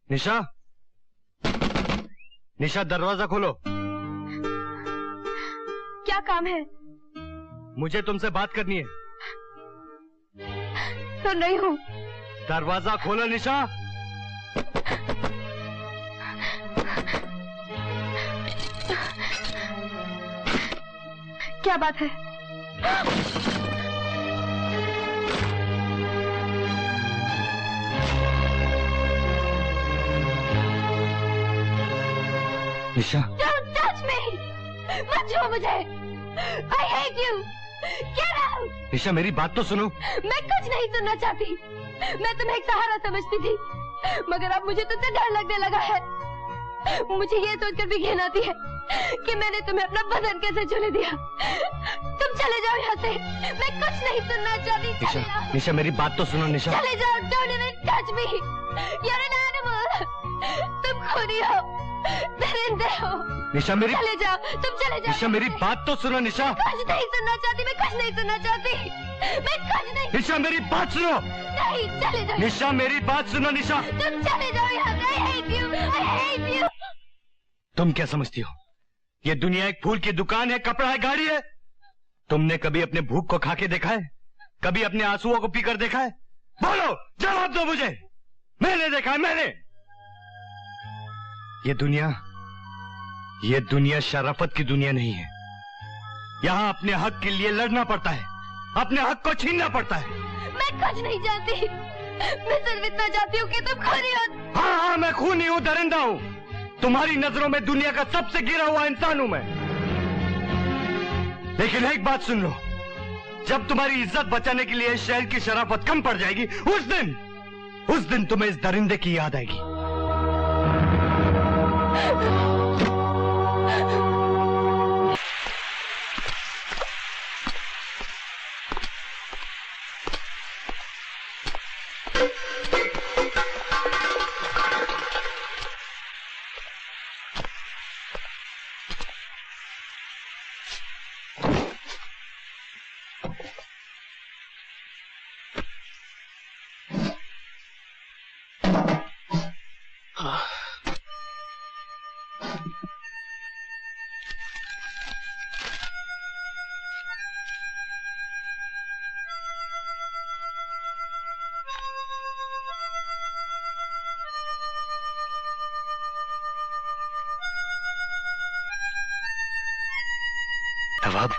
निशा, निशा दरवाजा खोलो। क्या काम है? मुझे तुमसे बात करनी है। तो नहीं हूँ। दरवाजा खोलो निशा। क्या बात है? निशा, Don't touch me! मत छुओ मुझे। I hate you. Get out! निशा मेरी बात तो सुनो। मैं कुछ नहीं सुनना चाहती। मैं तुम्हें एक सहारा समझती थी, मगर अब मुझे तुमसे डर लगने लगा है। मुझे ये सोचकर भी घिन आती है कि मैंने तुम्हें अपना बदन कैसे छूने दिया। तुम चले जाओ यहाँ से। मैं कुछ नहीं सुनना चाहती। निशा, निशा मेरी बात तो सुनो निशा। चले जाओ। Don't even touch me. You're an animal. तुम खूनी हो, दरिंदे हो। निशा मेरी, चले जाओ। तुम चले जाओ। निशा मेरी बात तो सुनो निशा। कुछ नहीं सुनना चाहती। मैं कुछ नहीं सुनना चाहती। मैं कुछ नहीं। निशा मेरी बात सुनो। नहीं, चले जाओ। निशा मेरी बात सुनो निशा। तुम चले जाओ यहाँ से। I hate you. I hate you. तुम क्या समझती हो ये दुनिया एक फूल की दुकान है, कपड़ा है, गाड़ी है? तुमने कभी अपने भूख को खा के देखा है? कभी अपने आंसुओं को पीकर देखा है? बोलो, जवाब दो मुझे। मैंने देखा है, मैंने। ये दुनिया शराफत की दुनिया नहीं है। यहाँ अपने हक के लिए लड़ना पड़ता है, अपने हक को छीनना पड़ता है। मैं कुछ नहीं जानती। मैं सिर्फ इतना चाहती हूँ कि तुम खूनी हो। हाँ, मैं खूनी हूँ, दरिंदा हूँ। तुम्हारी नजरों में दुनिया का सबसे गिरा हुआ इंसान हूं मैं। लेकिन एक बात सुन लो, जब तुम्हारी इज्जत बचाने के लिए इस शहर की शराफत कम पड़ जाएगी, उस दिन तुम्हें इस दरिंदे की याद आएगी। नवाब,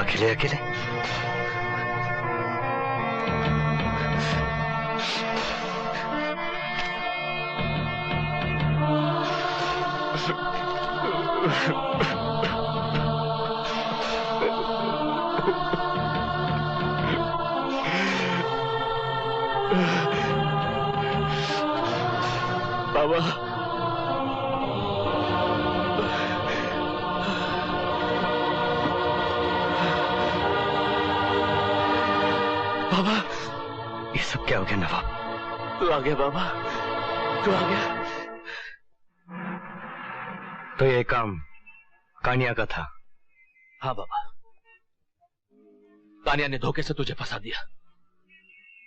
अकेले अकेले बाबा, बाबा, ये सब क्या हो गया नवाब? तू आ गया बाबा, तू आ गया। तो ये काम कानिया का था? हाँ बाबा, कानिया ने धोखे से तुझे फंसा दिया।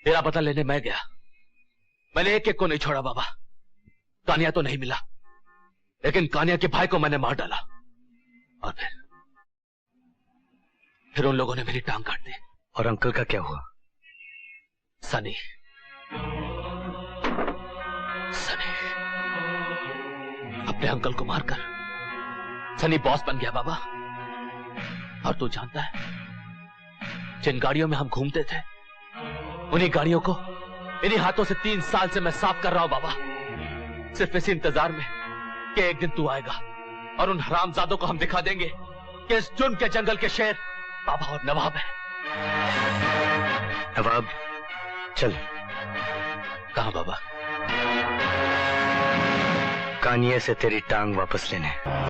तेरा पता लेने मैं गया, मैंने एक एक को नहीं छोड़ा बाबा। कानिया तो नहीं मिला, लेकिन कानिया के भाई को मैंने मार डाला। और फिर उन लोगों ने मेरी टांग काट दी। और अंकल का क्या हुआ? सनी अपने अंकल को मारकर सनी बॉस बन गया बाबा। और तू जानता है, जिन गाड़ियों में हम घूमते थे, उन्हीं गाड़ियों को इन्हीं हाथों से 3 साल से मैं साफ कर रहा हूं बाबा, सिर्फ इसी इंतजार में कि एक दिन तू आएगा और उन हरामजादों को हम दिखा देंगे कि इस जुर्म के जंगल के शेर बाबा और नवाब है। नवाब, चल। कहां बाबा? कानिया से तेरी टांग वापस लेने।